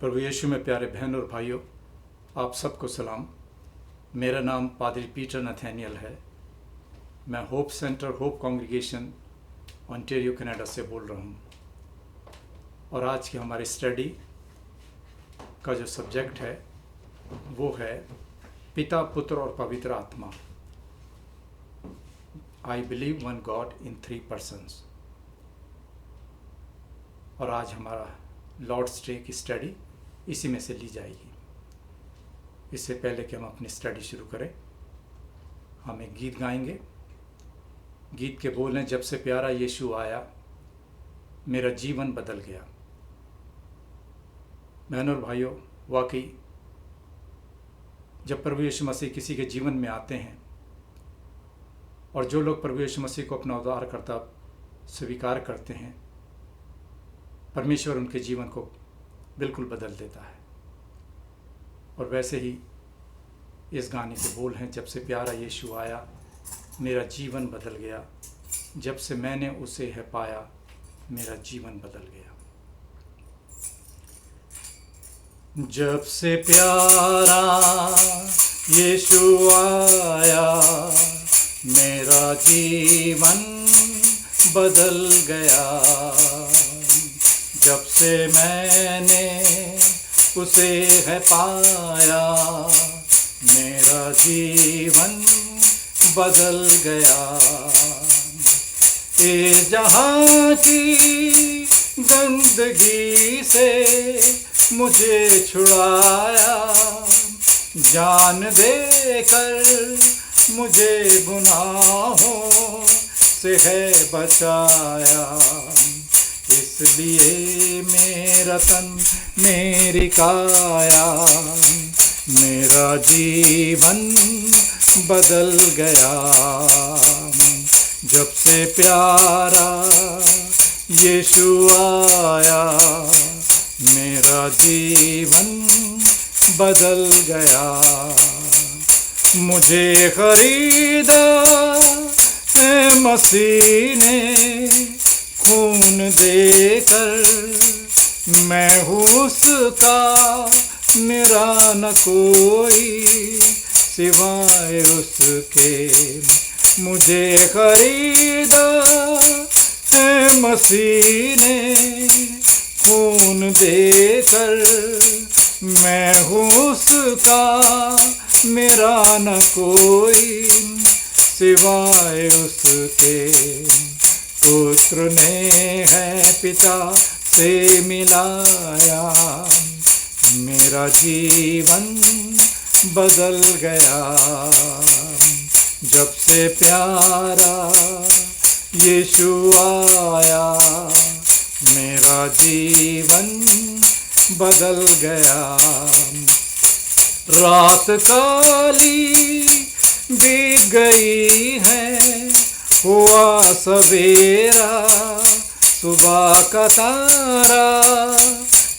प्रभु यीशु में प्यारे बहन और भाइयों, आप सबको सलाम। मेरा नाम पादरी पीटर नथैनियल है। मैं hope centre hope congregation Ontario Canada से बोल रहा हूँ। और आज की हमारी स्टडी का जो सब्जेक्ट है वो है पिता, पुत्र और पवित्र आत्मा। I believe one God in 3 persons। और आज हमारा लॉर्ड्स डे की स्टडी इसी में से ली जाएगी। इससे पहले कि हम अपनी स्टडी शुरू करें, हम एक गीत गाएंगे। गीत के बोल हैं, जब से प्यारा यीशु आया मेरा जीवन बदल गया। बहनों और भाइयों, वाकई जब प्रभु यीशु मसीह किसी के जीवन में आते हैं और जो लोग प्रभु यीशु मसीह को अपना उद्धारकर्ता स्वीकार करते हैं, परमेश्वर उनके जीवन को बिल्कुल बदल देता है। और वैसे ही इस गाने के बोल हैं, जब से प्यारा यीशु आया मेरा जीवन बदल गया, जब से मैंने उसे है पाया मेरा जीवन बदल गया। जब से प्यारा यीशु आया मेरा जीवन बदल गया, जब से मैंने उसे है पाया मेरा जीवन बदल गया। ये जहाँ की गंदगी से मुझे छुड़ाया, जान देकर मुझे गुनाहों से है बचाया। इसलिए मेरा तन मेरी काया मेरा जीवन बदल गया। जब से प्यारा यीशु आया मेरा जीवन बदल गया। मुझे खरीदा है मसीह ने खून देकर, मैं हूँ उसका, मेरा न कोई सिवाय उसके। मुझे खरीदा है मसीह ने खून देकर, मैं हूँ उसका, मेरा न कोई सिवाय उसके। पुत्र ने है पिता से मिलाया, मेरा जीवन बदल गया। जब से प्यारा यीशु आया मेरा जीवन बदल गया। रात काली बीत गई है, हुआ सवेरा, सुबह का तारा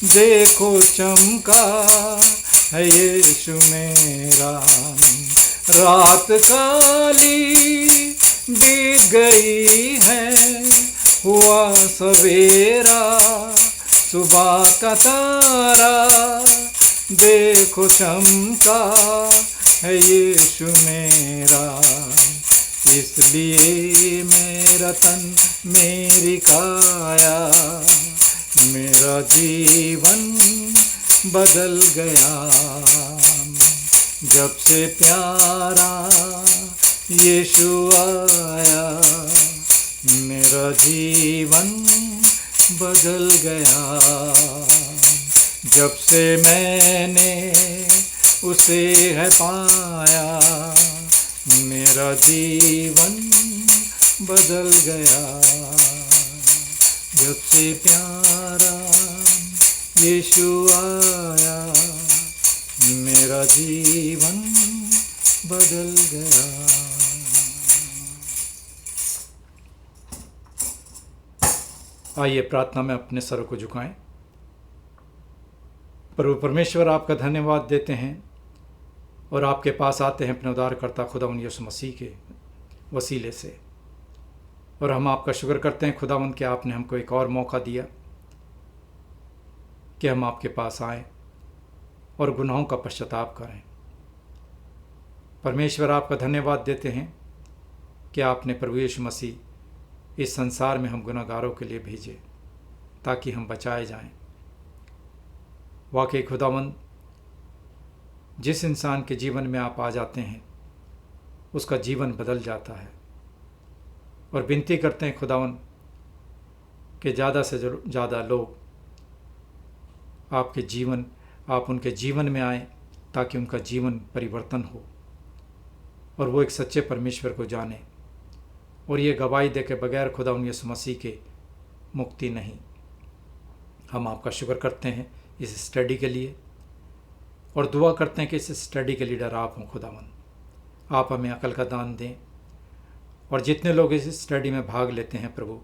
देखो चमका है यीशु मेरा। रात काली बीत गई है, हुआ सवेरा, सुबह का तारा देखो चमका है यीशु मेरा। इसलिए मेरा तन मेरी काया मेरा जीवन बदल गया। जब से प्यारा यीशु आया मेरा जीवन बदल गया। जब से मैंने उसे है पाया मेरा जीवन बदल गया। जब से प्यारा यीशु आया मेरा जीवन बदल गया। आइए प्रार्थना में अपने सर को झुकाएं। प्रभु परमेश्वर, आपका धन्यवाद देते हैं और आपके पास आते हैं अपने उद्धारकर्ता खुदावंद यीशु मसीह के वसीले से। और हम आपका शुक्र करते हैं खुदावंद कि आपने हमको एक और मौका दिया कि हम आपके पास आएं और गुनाहों का पश्चाताप करें। परमेश्वर, आपका धन्यवाद देते हैं कि आपने प्रभु यीशु मसीह इस संसार में हम गुनाहगारों के लिए भेजे ताकि हम बचाए जाएं। वाकई खुदावंद, जिस इंसान के जीवन में आप आ जाते हैं उसका जीवन बदल जाता है। और विनती करते हैं खुदावंद कि ज़्यादा से ज़्यादा लोग आप उनके जीवन में आएँ ताकि उनका जीवन परिवर्तन हो और वो एक सच्चे परमेश्वर को जाने और ये गवाही दे के बगैर खुदावंद यीशु मसीह के मुक्ति नहीं। हम आपका शुक्र करते हैं इस स्टडी के लिए और दुआ करते हैं कि इस स्टडी के लीडर आप हों खुदावंद। आप हमें अकल का दान दें और जितने लोग इस स्टडी में भाग लेते हैं प्रभु,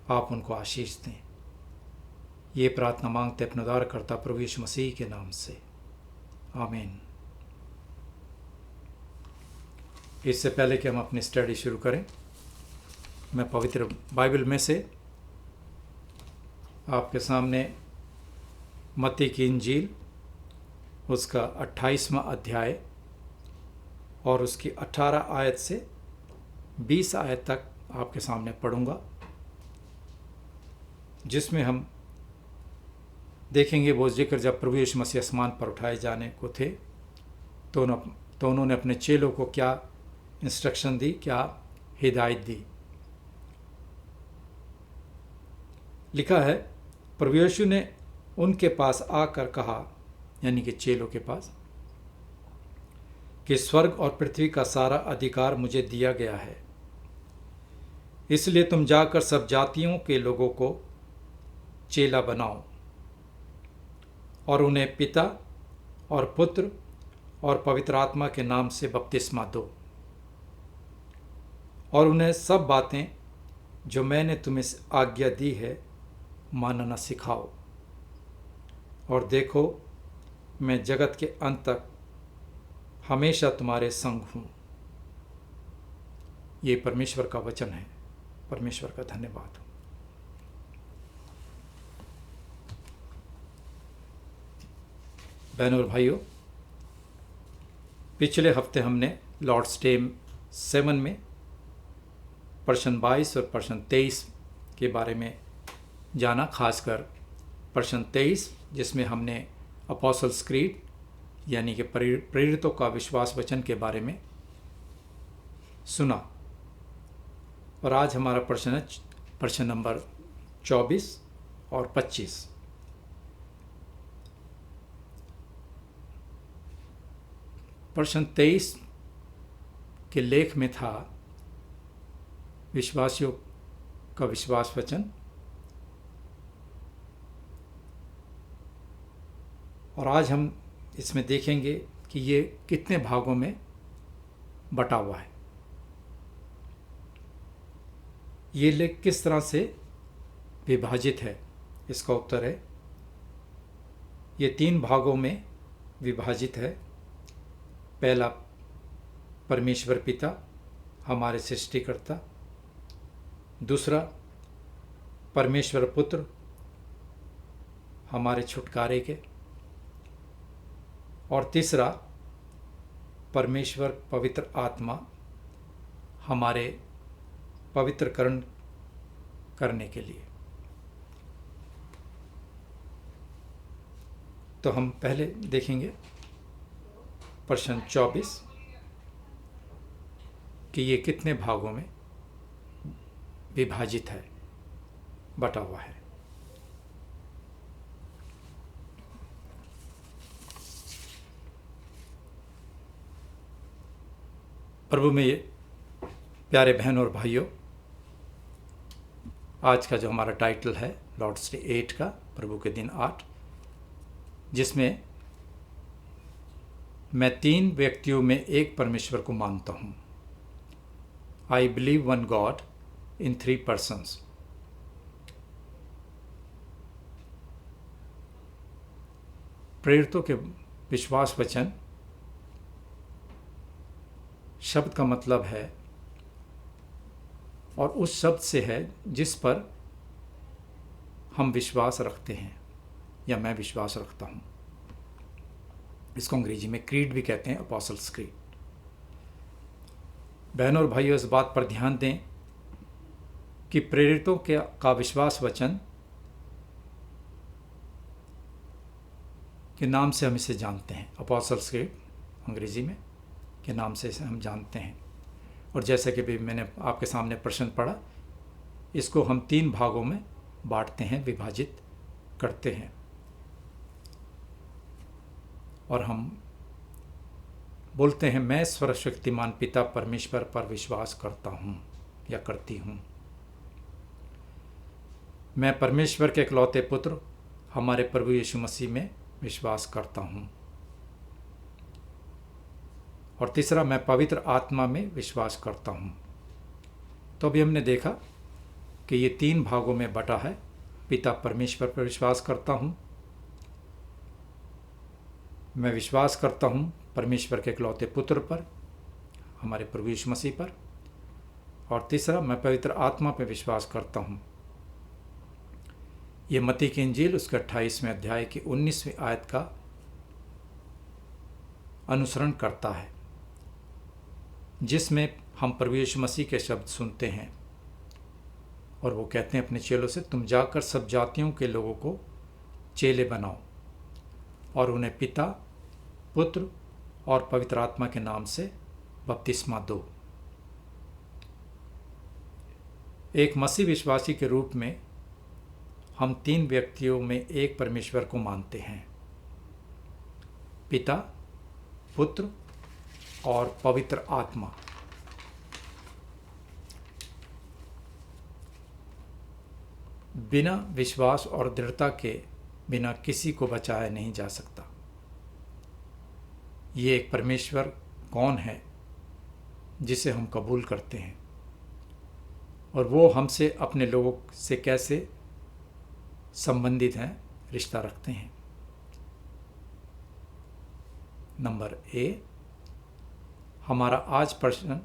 आप उनको आशीष दें। ये प्रार्थना मांगते अपने उद्धारकर्ता प्रभु यीशु मसीह के नाम से, आमीन। इससे पहले कि हम अपनी स्टडी शुरू करें, मैं पवित्र बाइबल में से आपके सामने मत्ती की इंजील उसका 28वां अध्याय और उसकी 18 आयत से 20 आयत तक आपके सामने पढ़ूंगा, जिसमें हम देखेंगे वो जिक्र जब प्रभु यीशु मसीह आसमान पर उठाए जाने को थे तो उन्होंने अपने चेलों को क्या इंस्ट्रक्शन दी, क्या हिदायत दी। लिखा है, प्रभु यीशु ने उनके पास आकर कहा, यानी कि चेलों के पास, कि स्वर्ग और पृथ्वी का सारा अधिकार मुझे दिया गया है, इसलिए तुम जाकर सब जातियों के लोगों को चेला बनाओ और उन्हें पिता और पुत्र और पवित्र आत्मा के नाम से बपतिस्मा दो और उन्हें सब बातें जो मैंने तुम्हें आज्ञा दी है मानना सिखाओ। और देखो, मैं जगत के अंत तक हमेशा तुम्हारे संग हूँ। ये परमेश्वर का वचन है। परमेश्वर का धन्यवाद हो। बहनों और भाइयों, पिछले हफ्ते हमने लॉर्ड्स डे 7 में प्रश्न 22 और प्रश्न 23 के बारे में जाना, खासकर प्रश्न 23 जिसमें हमने अपोस्टल्स क्रीड यानी कि प्रेरितों का विश्वास वचन के बारे में सुना। और आज हमारा प्रश्न है प्रश्न नंबर 24 और 25। प्रश्न 23 के लेख में था विश्वासियों का विश्वास वचन, और आज हम इसमें देखेंगे कि ये कितने भागों में बटा हुआ है। ये लेख किस तरह से विभाजित है, इसका उत्तर है ये 3 भागों में विभाजित है। पहला, परमेश्वर पिता हमारे सृष्टिकर्ता। दूसरा, परमेश्वर पुत्र हमारे छुटकारे के। और तीसरा, परमेश्वर पवित्र आत्मा हमारे पवित्रकरण करने के लिए। तो हम पहले देखेंगे प्रश्न 24 कि ये कितने भागों में विभाजित है, बटा हुआ है। प्रभु में ये प्यारे बहन और भाइयों, आज का जो हमारा टाइटल है लॉर्ड्स डे 8 का, प्रभु के दिन 8, जिसमें मैं 3 व्यक्तियों में एक परमेश्वर को मानता हूँ। I believe one God in 3 persons। प्रेरितों के विश्वास वचन शब्द का मतलब है और उस शब्द से है जिस पर हम विश्वास रखते हैं, या मैं विश्वास रखता हूँ। इसको अंग्रेजी में क्रीड भी कहते हैं, अपोस्टल्स क्रीड। बहनों और भाइयों, इस बात पर ध्यान दें कि प्रेरितों का विश्वास वचन के नाम से हम इसे जानते हैं, अपोस्टल्स क्रीड अंग्रेजी में के नाम से इसे हम जानते हैं। और जैसे कि भी मैंने आपके सामने प्रश्न पढ़ा, इसको हम 3 भागों में बांटते हैं, विभाजित करते हैं। और हम बोलते हैं, मैं सर्वशक्तिमान पिता परमेश्वर पर विश्वास करता हूँ या करती हूँ। मैं परमेश्वर के इकलौते पुत्र हमारे प्रभु यीशु मसीह में विश्वास करता हूँ। और तीसरा, मैं पवित्र आत्मा में विश्वास करता हूँ। तो अभी हमने देखा कि ये 3 भागों में बटा है। पिता परमेश्वर पर विश्वास करता हूँ, मैं विश्वास करता हूँ परमेश्वर के इकलौते पुत्र पर, हमारे प्रभु यीशु मसीह पर। और तीसरा, मैं पवित्र आत्मा पर विश्वास करता हूँ। ये मत्ती की इंजील उसके 28वें अध्याय की 19वीं आयत का अनुसरण करता है, जिसमें हम प्रभु यीशु मसीह के शब्द सुनते हैं और वो कहते हैं अपने चेलों से, तुम जाकर सब जातियों के लोगों को चेले बनाओ और उन्हें पिता, पुत्र और पवित्र आत्मा के नाम से बपतिस्मा दो। एक मसीह विश्वासी के रूप में हम 3 व्यक्तियों में एक परमेश्वर को मानते हैं, पिता, पुत्र और पवित्र आत्मा। बिना विश्वास और दृढ़ता के बिना किसी को बचाया नहीं जा सकता। ये एक परमेश्वर कौन है जिसे हम कबूल करते हैं, और वो हमसे अपने लोगों से कैसे संबंधित हैं, रिश्ता रखते हैं। नंबर ए, हमारा आज प्रश्न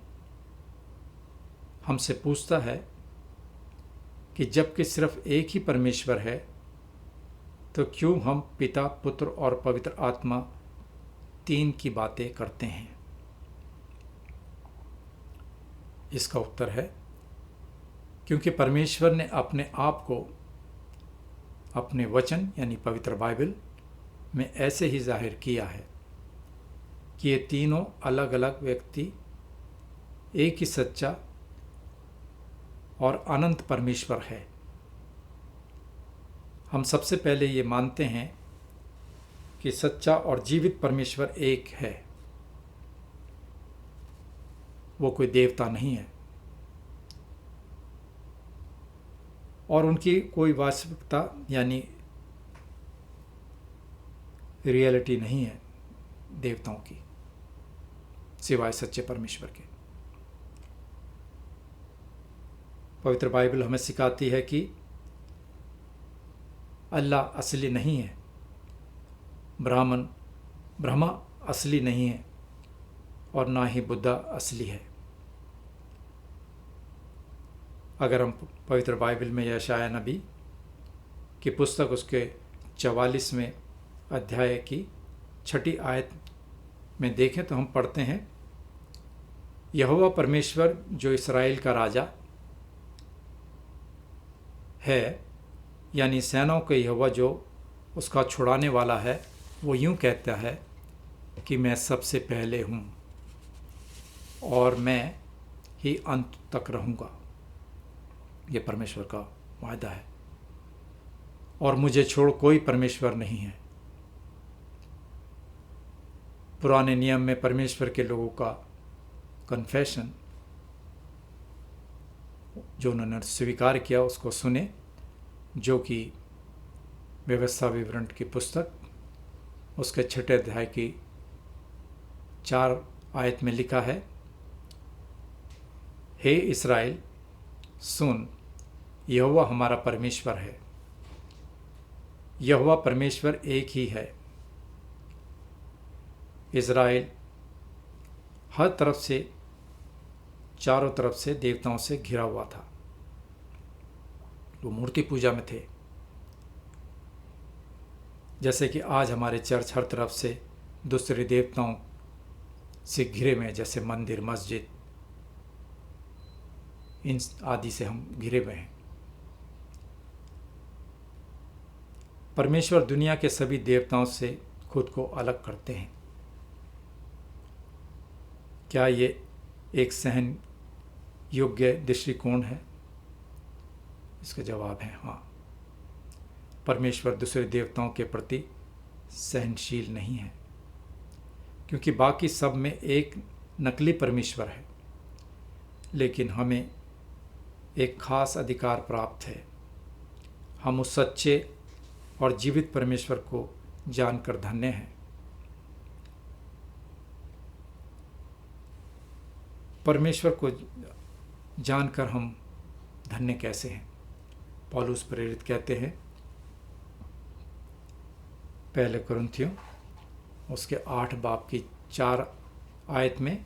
हमसे पूछता है कि जबकि सिर्फ एक ही परमेश्वर है, तो क्यों हम पिता, पुत्र और पवित्र आत्मा 3 की बातें करते हैं? इसका उत्तर है, क्योंकि परमेश्वर ने अपने आप को अपने वचन यानी पवित्र बाइबल में ऐसे ही जाहिर किया है कि ये तीनों अलग अलग व्यक्ति एक ही सच्चा और अनंत परमेश्वर है। हम सबसे पहले ये मानते हैं कि सच्चा और जीवित परमेश्वर एक है, वो कोई देवता नहीं है और उनकी कोई वास्तविकता यानी रियलिटी नहीं है देवताओं की, सिवाय सच्चे परमेश्वर के। पवित्र बाइबल हमें सिखाती है कि अल्लाह असली नहीं है, ब्रह्मा असली नहीं है और ना ही बुद्धा असली है। अगर हम पवित्र बाइबल में यशायाह नबी की पुस्तक उसके 44वें अध्याय की 6ठी आयत में देखें तो हम पढ़ते हैं, यहोवा परमेश्वर जो इस्राएल का राजा है, यानी सेनाओं के यहोवा जो उसका छुड़ाने वाला है, वो यूं कहता है कि मैं सबसे पहले हूँ और मैं ही अंत तक रहूँगा। ये परमेश्वर का वायदा है और मुझे छोड़ कोई परमेश्वर नहीं है। पुराने नियम में परमेश्वर के लोगों का कन्फेशन जो उन्होंने स्वीकार किया उसको सुने, जो कि व्यवस्था विवरण की पुस्तक उसके 6ठे अध्याय की 4 आयत में लिखा है, हे इस्राएल सुन, यहोवा हमारा परमेश्वर है, यहोवा परमेश्वर एक ही है। इस्राएल हर तरफ से, चारों तरफ से देवताओं से घिरा हुआ था, वो मूर्ति पूजा में थे। जैसे कि आज हमारे चर्च हर तरफ से दूसरे देवताओं से घिरे हुए हैं, जैसे मंदिर, मस्जिद, इन आदि से हम घिरे हुए हैं। परमेश्वर दुनिया के सभी देवताओं से खुद को अलग करते हैं। क्या ये एक सहन योग्य दृष्टिकोण है? इसका जवाब है हाँ। परमेश्वर दूसरे देवताओं के प्रति सहनशील नहीं है, क्योंकि बाकी सब में एक नकली परमेश्वर है, लेकिन हमें एक खास अधिकार प्राप्त है। हम उस सच्चे और जीवित परमेश्वर को जानकर धन्य हैं। परमेश्वर को जानकर हम धन्य कैसे हैं? पौलुस प्रेरित कहते हैं पहले कुरिन्थियों उसके 8 बाब की 4 आयत में,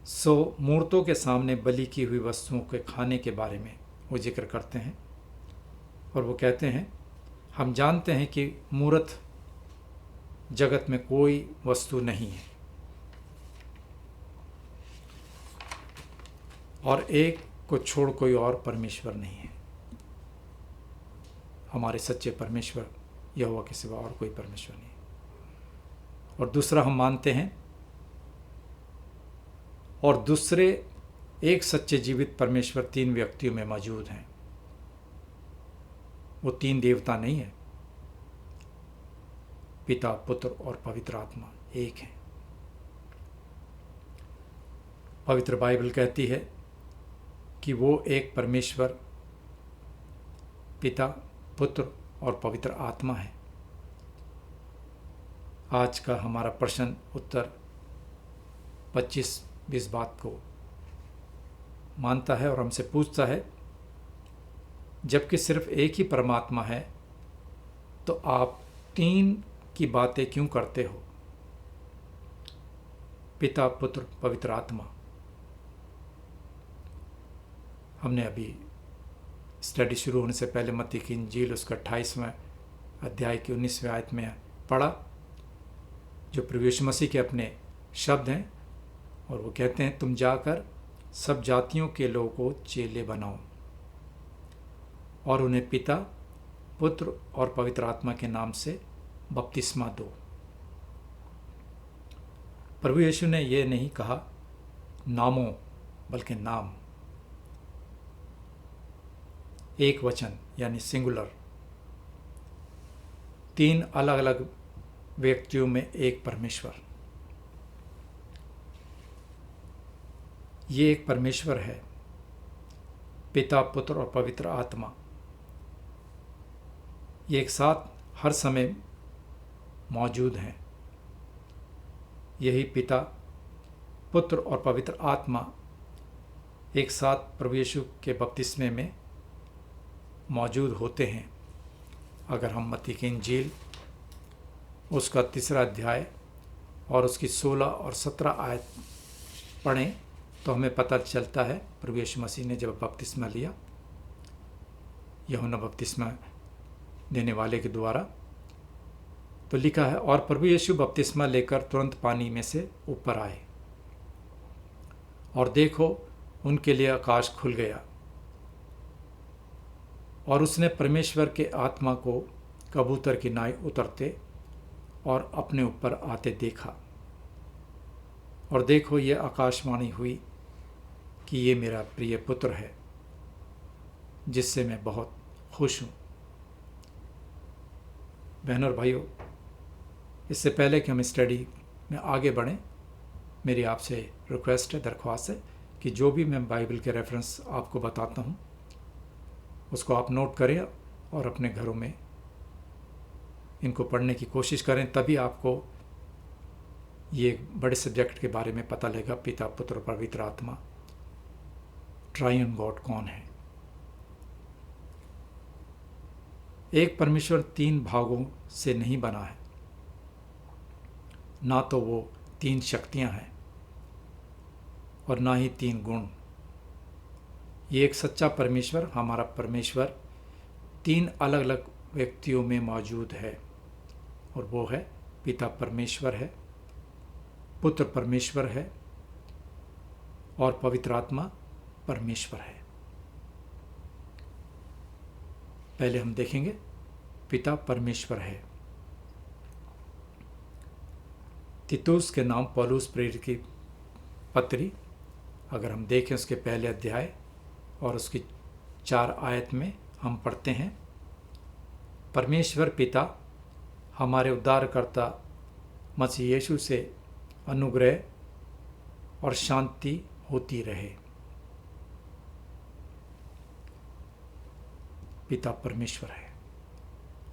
सो मूर्तों के सामने बलि की हुई वस्तुओं के खाने के बारे में वो जिक्र करते हैं, और वो कहते हैं हम जानते हैं कि मूर्त जगत में कोई वस्तु नहीं है और एक को छोड़ कोई और परमेश्वर नहीं है। हमारे सच्चे परमेश्वर यहोवा के सिवा और कोई परमेश्वर नहीं। और दूसरा हम मानते हैं और दूसरे एक सच्चे जीवित परमेश्वर 3 व्यक्तियों में मौजूद हैं। वो 3 देवता नहीं है, पिता, पुत्र और पवित्र आत्मा एक है। पवित्र बाइबल कहती है कि वो एक परमेश्वर पिता, पुत्र और पवित्र आत्मा है। आज का हमारा प्रश्न उत्तर 25-20 बात को मानता है और हमसे पूछता है, जबकि सिर्फ एक ही परमात्मा है तो आप 3 की बातें क्यों करते हो? पिता, पुत्र, पवित्र आत्मा। हमने अभी स्टडी शुरू होने से पहले मत्ती की इंजील उसका 28वें अध्याय की 19वें आयत में पढ़ा, जो प्रभु यीशु मसीह के अपने शब्द हैं, और वो कहते हैं तुम जाकर सब जातियों के लोगों को चेले बनाओ और उन्हें पिता, पुत्र और पवित्र आत्मा के नाम से बपतिस्मा दो। प्रभु यीशु ने यह नहीं कहा नामों, बल्कि नाम, एक वचन यानी सिंगुलर। 3 अलग अलग व्यक्तियों में एक परमेश्वर। ये एक परमेश्वर है, पिता, पुत्र और पवित्र आत्मा। ये एक साथ हर समय मौजूद हैं। यही पिता, पुत्र और पवित्र आत्मा एक साथ प्रभु यीशु के बपतिस्मे में मौजूद होते हैं। अगर हम मत्ती की इंजील उसका 3 अध्याय और उसकी 16 और 17 आयत पढ़ें तो हमें पता चलता है प्रभु यीशु मसीह ने जब बपतिस्मा लिया यूहन्ना बपतिस्मा देने वाले के द्वारा, तो लिखा है और प्रभु यीशु बपतिस्मा लेकर तुरंत पानी में से ऊपर आए और देखो उनके लिए आकाश खुल गया और उसने परमेश्वर के आत्मा को कबूतर की नाई उतरते और अपने ऊपर आते देखा। और देखो ये आकाशवाणी हुई कि ये मेरा प्रिय पुत्र है जिससे मैं बहुत खुश हूँ। बहनों और भाइयों, इससे पहले कि हम स्टडी में आगे बढ़ें, मेरी आपसे रिक्वेस्ट है, दरख्वास्त है कि जो भी मैं बाइबल के रेफरेंस आपको बताता हूँ उसको आप नोट करें और अपने घरों में इनको पढ़ने की कोशिश करें, तभी आपको ये बड़े सब्जेक्ट के बारे में पता लगेगा। पिता, पुत्र और पवित्र आत्मा, ट्रायन गॉड कौन है? एक परमेश्वर 3 भागों से नहीं बना है, ना तो वो 3 शक्तियां हैं और ना ही 3 गुण। ये एक सच्चा परमेश्वर, हमारा परमेश्वर तीन अलग अलग व्यक्तियों में मौजूद है, और वो है पिता परमेश्वर है, पुत्र परमेश्वर है और पवित्र आत्मा परमेश्वर है। पहले हम देखेंगे पिता परमेश्वर है। तीतुस के नाम पौलुस प्रेरित की पत्री, अगर हम देखें उसके पहले अध्याय और उसकी 4 आयत में हम पढ़ते हैं, परमेश्वर पिता हमारे उद्धारकर्ता मसीह यीशु से अनुग्रह और शांति होती रहे। पिता परमेश्वर है।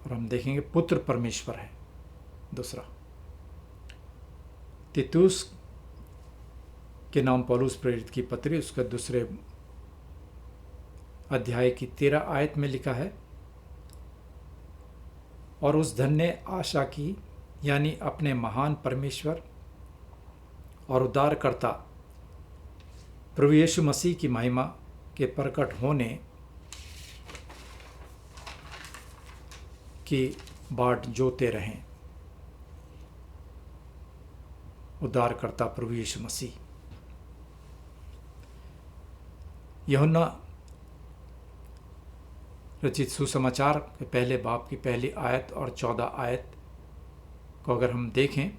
और हम देखेंगे पुत्र परमेश्वर है दूसरा। तीतुस के नाम पौलुस प्रेरित की पत्री, उसका दूसरे अध्याय की 13 आयत में लिखा है, और उस धन्य आशा की यानी अपने महान परमेश्वर और उद्धारकर्ता प्रभु यीशु मसीह की महिमा के प्रकट होने की बाट जोते रहें। उद्धारकर्ता प्रभु यीशु मसीह। यूहन्ना रचित सुसमाचार के पहले बाब की पहली आयत और 14 आयत को अगर हम देखें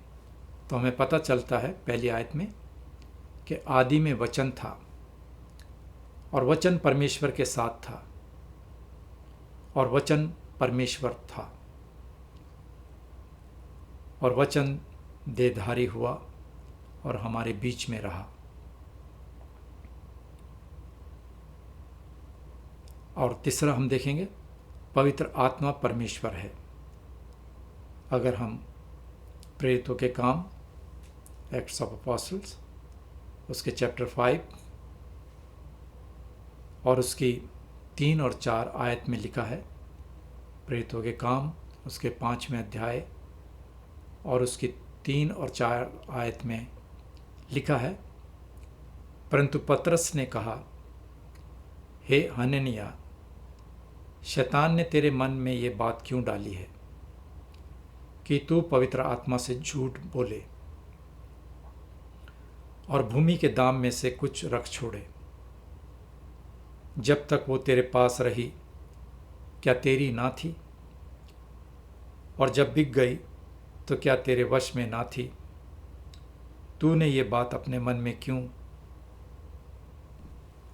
तो हमें पता चलता है पहली आयत में कि आदि में वचन था और वचन परमेश्वर के साथ था और वचन परमेश्वर था और वचन देहधारी हुआ और हमारे बीच में रहा। और तीसरा हम देखेंगे पवित्र आत्मा परमेश्वर है। अगर हम प्रेरितों के काम एक्ट्स ऑफ अपोस्टल्स उसके चैप्टर 5 और उसकी 3 और 4 आयत में लिखा है, प्रेरितों के काम उसके 5वें अध्याय और उसकी 3 और 4 आयत में लिखा है, परंतु पतरस ने कहा, हे हनन्याह, शैतान ने तेरे मन में ये बात क्यों डाली है कि तू पवित्र आत्मा से झूठ बोले और भूमि के दाम में से कुछ रख छोड़े। जब तक वो तेरे पास रही क्या तेरी ना थी, और जब बिक गई तो क्या तेरे वश में ना थी। तूने ये बात अपने मन में क्यों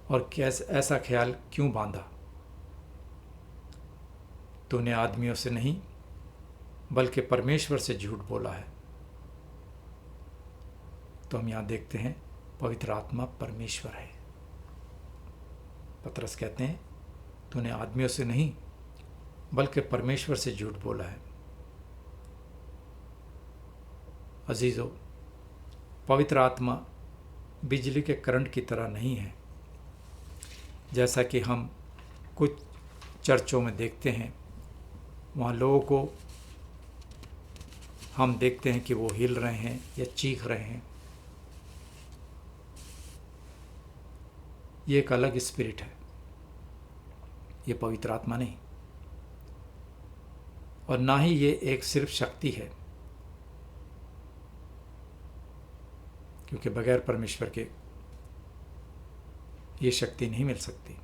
और कैसे ऐसा ख्याल क्यों बांधा। तूने आदमियों से नहीं बल्कि परमेश्वर से झूठ बोला है। तो हम यहाँ देखते हैं पवित्र आत्मा परमेश्वर है। पतरस कहते हैं तूने आदमियों से नहीं बल्कि परमेश्वर से झूठ बोला है। अजीजों, पवित्र आत्मा बिजली के करंट की तरह नहीं है, जैसा कि हम कुछ चर्चों में देखते हैं। वहाँ लोगों को हम देखते हैं कि वो हिल रहे हैं या चीख रहे हैं। ये एक अलग स्पिरिट है, ये पवित्र आत्मा नहीं। और ना ही ये एक सिर्फ शक्ति है, क्योंकि बगैर परमेश्वर के ये शक्ति नहीं मिल सकती।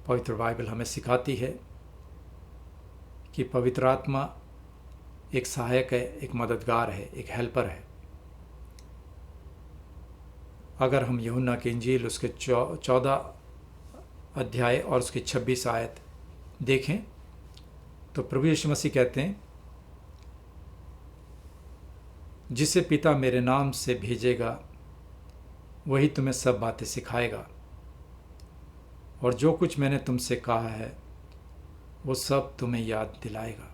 पवित्र बाइबल हमें सिखाती है कि पवित्र आत्मा एक सहायक है, एक मददगार है, एक हेल्पर है। अगर हम यूहन्ना की इंजील उसके 14 अध्याय और उसकी 26 आयत देखें तो प्रभु यीशु मसीह कहते हैं, जिसे पिता मेरे नाम से भेजेगा वही तुम्हें सब बातें सिखाएगा, और जो कुछ मैंने तुमसे कहा है वो सब तुम्हें याद दिलाएगा।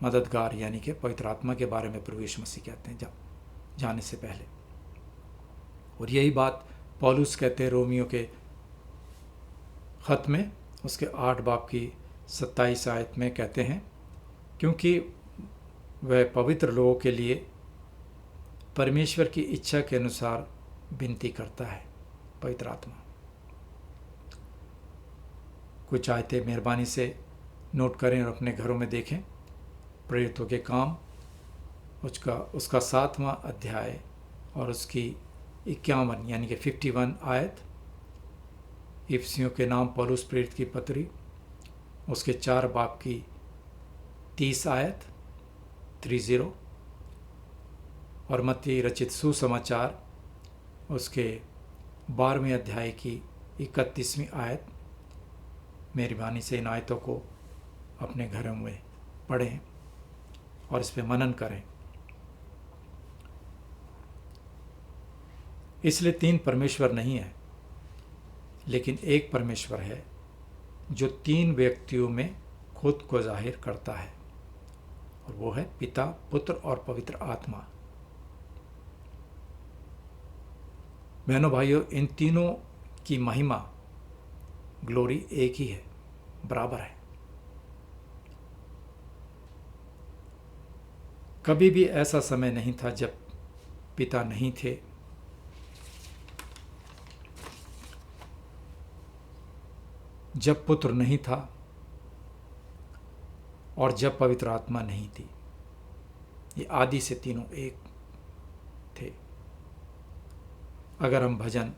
मददगार यानी कि पवित्र आत्मा के बारे में प्रभु यीशु मसीह कहते हैं जाने से पहले। और यही बात पौलुस कहते हैं रोमियो के ख़त में उसके 8 बाब की 27 आयत में कहते हैं, क्योंकि वह पवित्र लोगों के लिए परमेश्वर की इच्छा के अनुसार विनती करता है। पवित्र आत्मा कुछ आयतें मेहरबानी से नोट करें और अपने घरों में देखें। प्रेरितों के काम उसका 7वां अध्याय और उसकी 51 यानी कि 51 आयत। इफिसियों के नाम पौलुस प्रेरित की पत्री उसके 4 बाब की 30 आयत 30 और मत्ती रचित सुसमाचार उसके 12वें अध्याय की 31वीं आयत। मेहरबानी से इन आयतों को अपने घरों में पढ़ें और इस पर मनन करें। इसलिए 3 परमेश्वर नहीं है, लेकिन एक परमेश्वर है जो 3 व्यक्तियों में खुद को जाहिर करता है, और वो है पिता, पुत्र और पवित्र आत्मा। बहनों भाइयों, इन तीनों की महिमा, ग्लोरी एक ही है, बराबर है। कभी भी ऐसा समय नहीं था जब पिता नहीं थे, जब पुत्र नहीं था और जब पवित्र आत्मा नहीं थी। ये आदि से तीनों एक थे। अगर हम भजन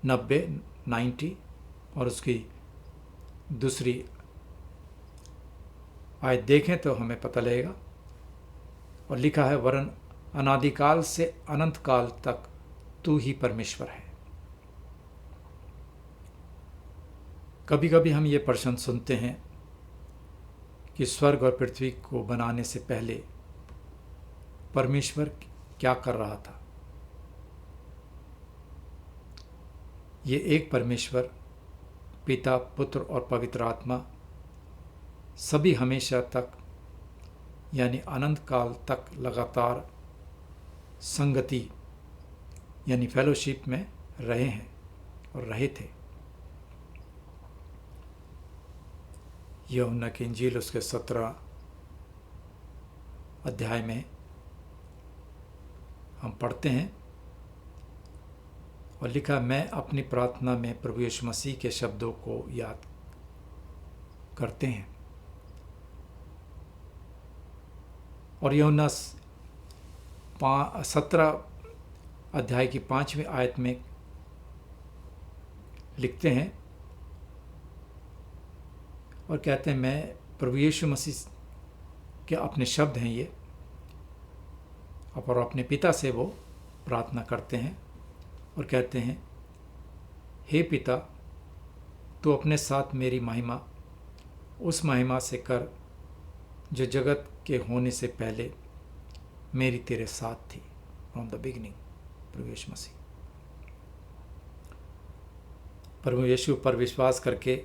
90 और उसकी दूसरी आयत देखें तो हमें पता लगेगा। और लिखा है, वरन अनादिकाल से अनंत काल तक तू ही परमेश्वर है। कभी कभी हम ये प्रश्न सुनते हैं कि स्वर्ग और पृथ्वी को बनाने से पहले परमेश्वर क्या कर रहा था। ये एक परमेश्वर, पिता, पुत्र और पवित्र आत्मा सभी हमेशा तक यानी अनंत काल तक लगातार संगति यानी फेलोशिप में रहे हैं और रहे थे। यूहन्ना की इंजील उसके 17 अध्याय में हम पढ़ते हैं और लिखा, मैं अपनी प्रार्थना में प्रभु यीशु मसीह के शब्दों को याद करते हैं। और यूहन्ना 17 अध्याय की 5वीं आयत में लिखते हैं और कहते हैं, मैं प्रभु यीशु मसीह के अपने शब्द हैं ये, और अपने पिता से वो प्रार्थना करते हैं और कहते हैं, हे पिता, तू अपने साथ मेरी महिमा उस महिमा से कर जो जगत के होने से पहले मेरी तेरे साथ थी, फ्रॉम द बिगिनिंग। प्रभु यीशु मसीह, प्रभु यीशु पर विश्वास करके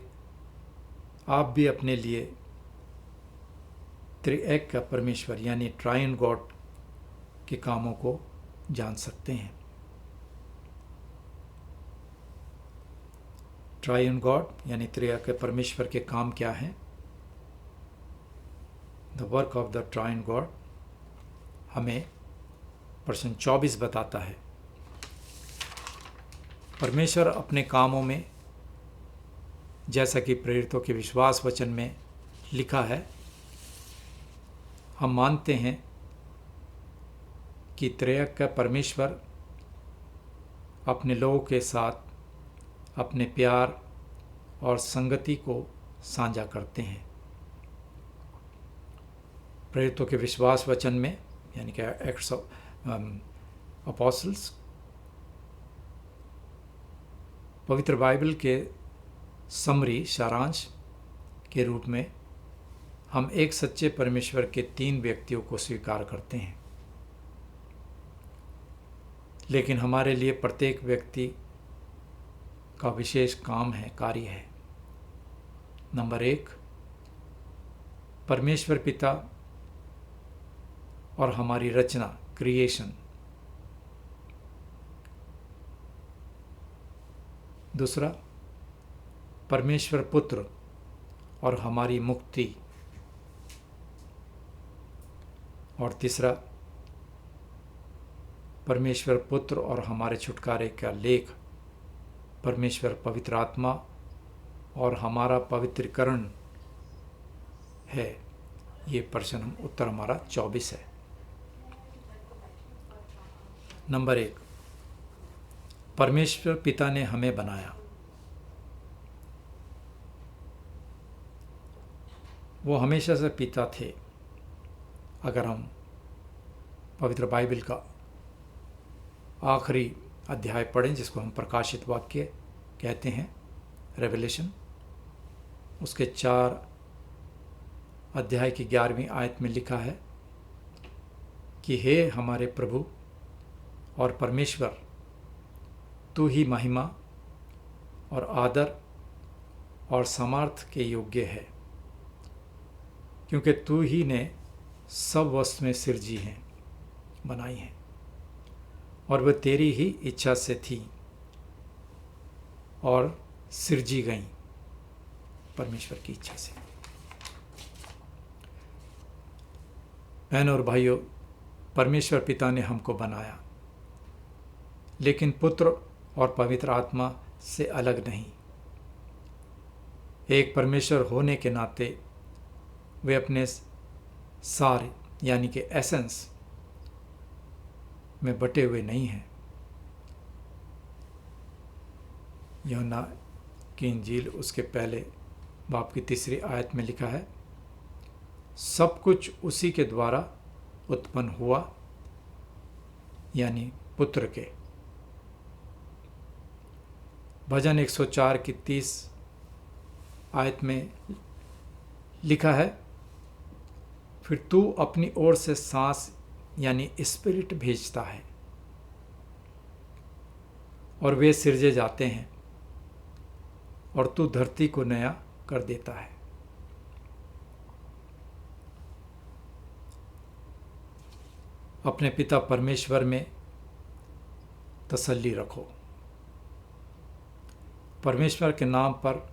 आप भी अपने लिए त्रिएक का परमेश्वर यानी ट्राइन गॉड के कामों को जान सकते हैं। ट्राइन गॉड यानी त्रिएक के परमेश्वर के काम क्या हैं? The work of the triune God हमें प्रश्न 24 बताता है। परमेश्वर अपने कामों में, जैसा कि प्रेरितों के विश्वास वचन में लिखा है, हम मानते हैं कि त्रिएक का परमेश्वर अपने लोगों के साथ अपने प्यार और संगति को साझा करते हैं। प्रेरितों के विश्वास वचन में यानी कि एक्ट्स ऑफ अपोस्टल्स, पवित्र बाइबल के समरी सारांश के रूप में हम एक सच्चे परमेश्वर के 3 व्यक्तियों को स्वीकार करते हैं, लेकिन हमारे लिए प्रत्येक व्यक्ति का विशेष काम है, कार्य है। नंबर 1, परमेश्वर पिता और हमारी रचना, क्रिएशन। दूसरा, परमेश्वर पुत्र और हमारी मुक्ति। और तीसरा, परमेश्वर पुत्र और हमारे छुटकारे का लेख, परमेश्वर पवित्र आत्मा और हमारा पवित्रीकरण है। ये प्रश्न उत्तर हमारा 24 है। नंबर 1, परमेश्वर पिता ने हमें बनाया। वो हमेशा से पिता थे। अगर हम पवित्र बाइबल का आखिरी अध्याय पढ़ें, जिसको हम प्रकाशित वाक्य कहते हैं, रेवलेशन, उसके 4 अध्याय की 11वीं आयत में लिखा है कि हे हमारे प्रभु और परमेश्वर, तू ही महिमा और आदर और सामर्थ के योग्य है, क्योंकि तू ही ने सब वस्तुएं सिरजी हैं, बनाई हैं, और वह तेरी ही इच्छा से थी और सिरजी गई, परमेश्वर की इच्छा से। बहनों और भाइयों, परमेश्वर पिता ने हमको बनाया, लेकिन पुत्र और पवित्र आत्मा से अलग नहीं। एक परमेश्वर होने के नाते वे अपने सार यानी कि एसेंस में बटे हुए नहीं हैं। यूहन्ना की इंजील उसके पहले बाब की 3री आयत में लिखा है, सब कुछ उसी के द्वारा उत्पन्न हुआ, यानी पुत्र के। भजन 104 की 30 आयत में लिखा है, फिर तू अपनी ओर से सांस यानी स्पिरिट भेजता है और वे सिरजे जाते हैं, और तू धरती को नया कर देता है। अपने पिता परमेश्वर में तसल्ली रखो। परमेश्वर के नाम पर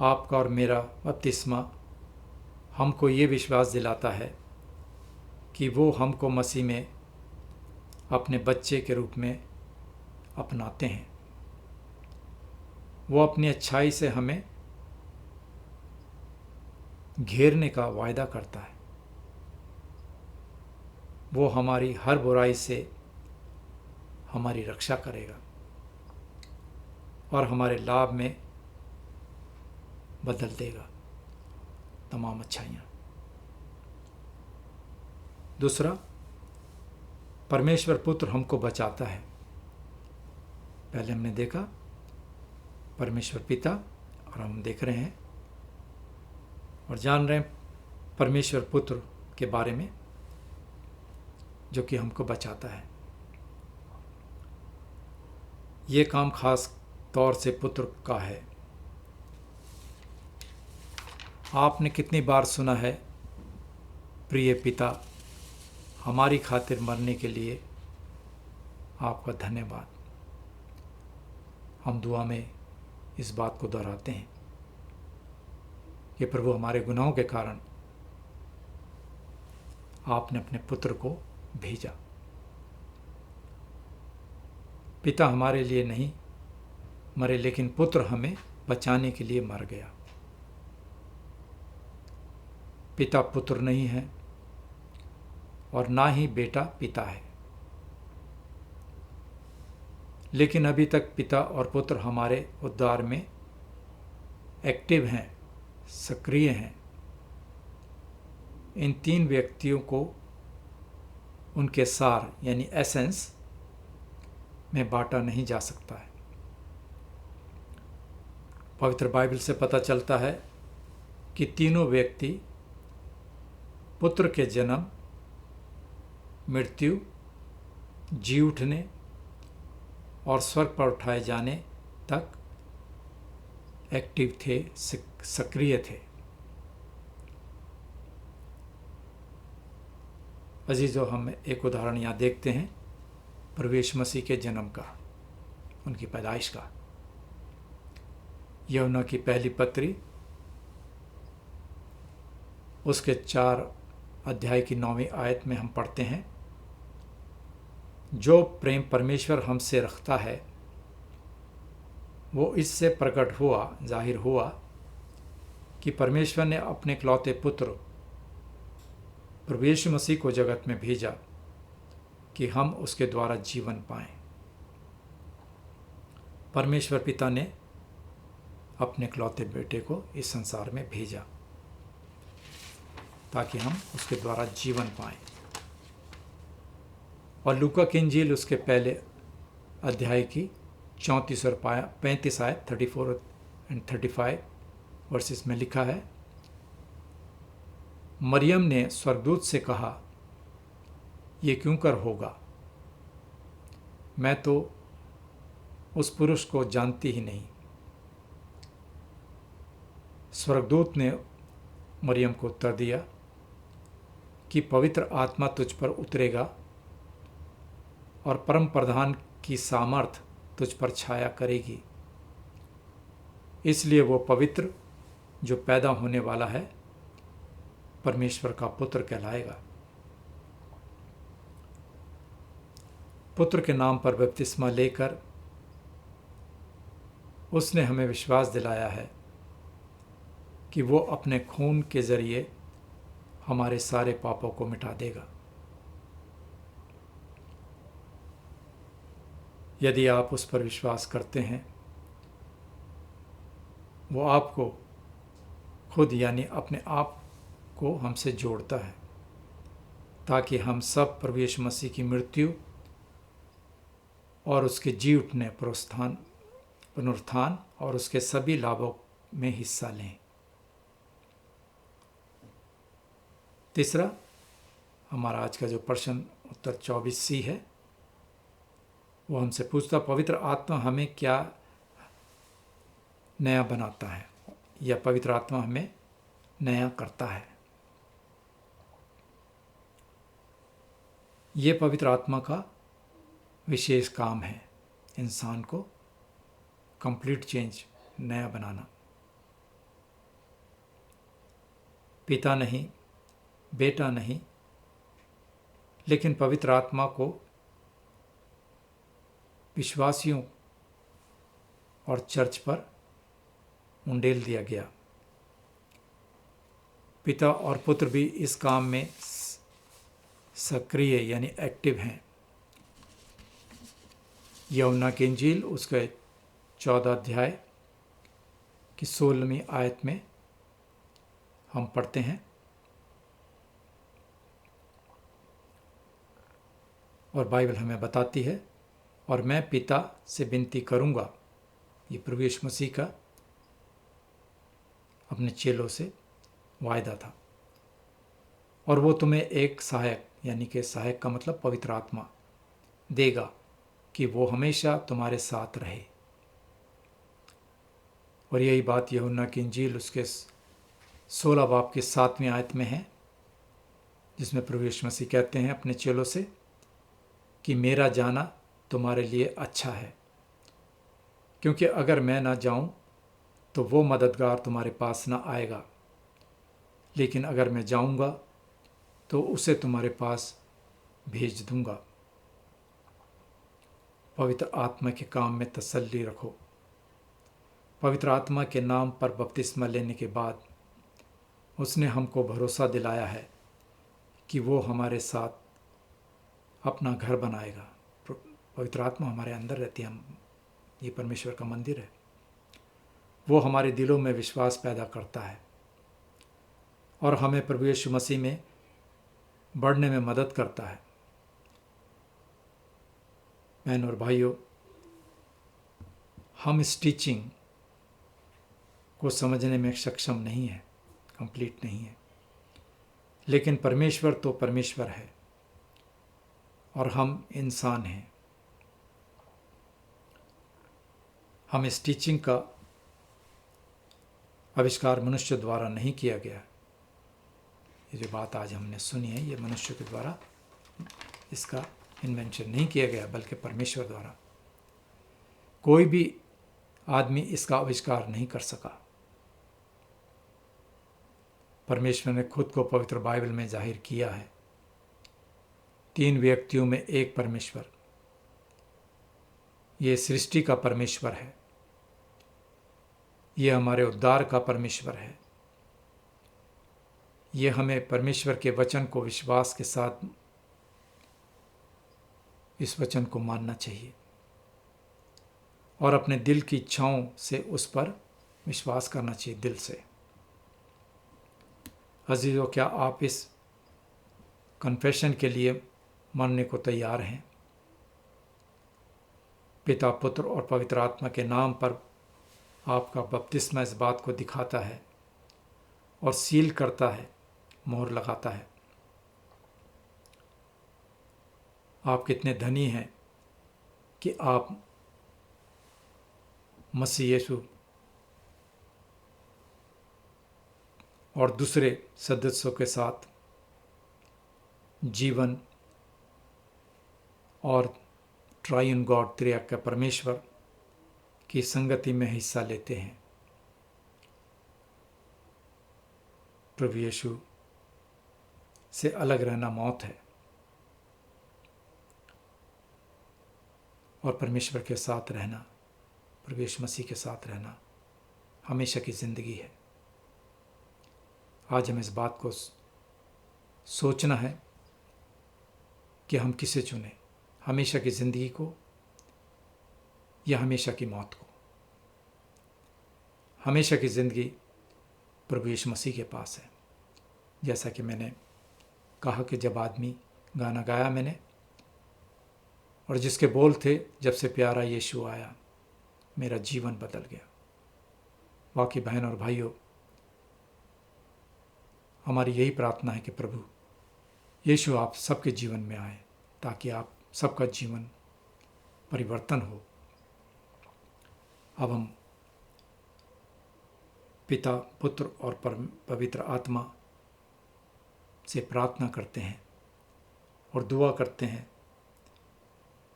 आपका और मेरा बपतिस्मा हमको ये विश्वास दिलाता है कि वो हमको मसीह में अपने बच्चे के रूप में अपनाते हैं। वो अपनी अच्छाई से हमें घेरने का वायदा करता है। वो हमारी हर बुराई से हमारी रक्षा करेगा और हमारे लाभ में बदल देगा तमाम अच्छाइयाँ। दूसरा, परमेश्वर पुत्र हमको बचाता है। पहले हमने देखा परमेश्वर पिता, और हम देख रहे हैं और जान रहे हैं परमेश्वर पुत्र के बारे में, जो कि हमको बचाता है। ये काम खास तौर से पुत्र का है। आपने कितनी बार सुना है, प्रिय पिता, हमारी खातिर मरने के लिए आपका धन्यवाद। हम दुआ में इस बात को दोहराते हैं कि प्रभु, हमारे गुनाहों के कारण आपने अपने पुत्र को भेजा। पिता हमारे लिए नहीं मरे, लेकिन पुत्र हमें बचाने के लिए मर गया। पिता पुत्र नहीं है और ना ही बेटा पिता है, लेकिन अभी तक पिता और पुत्र हमारे उद्धार में एक्टिव हैं, सक्रिय हैं। इन 3 व्यक्तियों को उनके सार यानी एसेंस में बांटा नहीं जा सकता है। पवित्र बाइबल से पता चलता है कि तीनों व्यक्ति पुत्र के जन्म, मृत्यु, जी उठने और स्वर्ग पर उठाए जाने तक एक्टिव थे, सक्रिय थे। अजीजों, हम एक उदाहरण यहाँ देखते हैं प्रभु यीशु मसीह के जन्म का, उनकी पैदाइश का। यूहन्ना की पहली पत्री उसके 4 अध्याय की 9वीं आयत में हम पढ़ते हैं, जो प्रेम परमेश्वर हमसे रखता है वो इससे प्रकट हुआ, जाहिर हुआ कि परमेश्वर ने अपने इकलौते पुत्र प्रभु यीशु मसीह को जगत में भेजा कि हम उसके द्वारा जीवन पाएं। परमेश्वर पिता ने अपने इकलौते बेटे को इस संसार में भेजा ताकि हम उसके द्वारा जीवन पाएं। और लूका की इंजील उसके पहले अध्याय की 34 और 35 आयत 34 एंड 35 वर्सेस में लिखा है, मरियम ने स्वर्गदूत से कहा, ये क्यों कर होगा, मैं तो उस पुरुष को जानती ही नहीं। स्वर्गदूत ने मरियम को उत्तर दिया कि पवित्र आत्मा तुझ पर उतरेगा और परम प्रधान की सामर्थ तुझ पर छाया करेगी, इसलिए वो पवित्र जो पैदा होने वाला है परमेश्वर का पुत्र कहलाएगा। पुत्र के नाम पर बपतिस्मा लेकर उसने हमें विश्वास दिलाया है कि वो अपने खून के जरिए हमारे सारे पापों को मिटा देगा। यदि आप उस पर विश्वास करते हैं, वो आपको खुद यानी अपने आप को हमसे जोड़ता है ताकि हम सब प्रभु यीशु मसीह की मृत्यु और उसके जी उठने पुनरुत्थान और उसके सभी लाभों में हिस्सा लें। तीसरा, हमारा आज का जो प्रश्न उत्तर 24C है, वो हमसे पूछता, पवित्र आत्मा हमें क्या नया बनाता है या पवित्र आत्मा हमें नया करता है। ये पवित्र आत्मा का विशेष काम है, इंसान को कंप्लीट चेंज, नया बनाना। पिता नहीं, बेटा नहीं, लेकिन पवित्र आत्मा को विश्वासियों और चर्च पर उंडेल दिया गया। पिता और पुत्र भी इस काम में सक्रिय यानी एक्टिव हैं। यूहन्ना की इंजील उसके 14 अध्याय की 16वीं आयत में हम पढ़ते हैं, और बाइबल हमें बताती है, और मैं पिता से विनती करूंगा, ये प्रभु यीशु मसीह का अपने चेलों से वायदा था, और वो तुम्हें एक सहायक यानी कि सहायक का मतलब पवित्र आत्मा देगा कि वो हमेशा तुम्हारे साथ रहे। और यही बात यूहन्ना की इंजील उसके 16 बाब की 7वीं आयत में है, जिसमें प्रभु यीशु मसीह कहते हैं अपने चेलों से कि मेरा जाना तुम्हारे लिए अच्छा है, क्योंकि अगर मैं ना जाऊं तो वो मददगार तुम्हारे पास ना आएगा, लेकिन अगर मैं जाऊंगा तो उसे तुम्हारे पास भेज दूंगा। पवित्र आत्मा के काम में तसल्ली रखो। पवित्र आत्मा के नाम पर बपतिस्मा लेने के बाद उसने हमको भरोसा दिलाया है कि वो हमारे साथ अपना घर बनाएगा। पवित्र आत्मा हमारे अंदर रहती है, ये परमेश्वर का मंदिर है। वो हमारे दिलों में विश्वास पैदा करता है और हमें प्रभु यीशु मसीह में बढ़ने में मदद करता है। बहनों और भाइयों, हम इस टीचिंग को समझने में सक्षम नहीं है, कंप्लीट नहीं है, लेकिन परमेश्वर तो परमेश्वर है और हम इंसान हैं। हम इस टीचिंग का आविष्कार मनुष्य द्वारा नहीं किया गया। ये जो बात आज हमने सुनी है, ये मनुष्य के द्वारा इसका इन्वेंशन नहीं किया गया, बल्कि परमेश्वर द्वारा। कोई भी आदमी इसका आविष्कार नहीं कर सका। परमेश्वर ने खुद को पवित्र बाइबल में जाहिर किया है। 3 व्यक्तियों में एक परमेश्वर, ये सृष्टि का परमेश्वर है, ये हमारे उद्धार का परमेश्वर है, ये हमें परमेश्वर के वचन को विश्वास के साथ इस वचन को मानना चाहिए और अपने दिल की इच्छाओं से उस पर विश्वास करना चाहिए दिल से। अजीज़ों, क्या आप इस कन्फेशन के लिए मानने को तैयार हैं? पिता, पुत्र और पवित्र आत्मा के नाम पर आपका बपतिस्मा इस बात को दिखाता है और सील करता है, मोहर लगाता है। आप कितने धनी हैं कि आप मसीह यीशु और दूसरे सदस्यों के साथ जीवन और ट्रायन गॉड त्रिएक का परमेश्वर की संगति में हिस्सा लेते हैं। प्रभु यीशु से अलग रहना मौत है और परमेश्वर के साथ रहना, प्रभु यीशु मसीह के साथ रहना हमेशा की ज़िंदगी है। आज हमें इस बात को सोचना है कि हम किसे चुनें, हमेशा की ज़िंदगी को या हमेशा की मौत को। हमेशा की ज़िंदगी प्रभु यीशु मसीह के पास है। जैसा कि मैंने कहा कि जब आदमी गाना गाया मैंने, और जिसके बोल थे, जब से प्यारा यीशु आया मेरा जीवन बदल गया। वाकई बहन और भाइयों, हमारी यही प्रार्थना है कि प्रभु यीशु आप सबके जीवन में आए ताकि आप सबका जीवन परिवर्तन हो। अब हम पिता, पुत्र और पवित्र आत्मा से प्रार्थना करते हैं और दुआ करते हैं।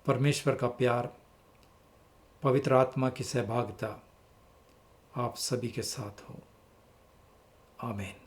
परमेश्वर का प्यार, पवित्र आत्मा की सहभागिता आप सभी के साथ हो। आमीन।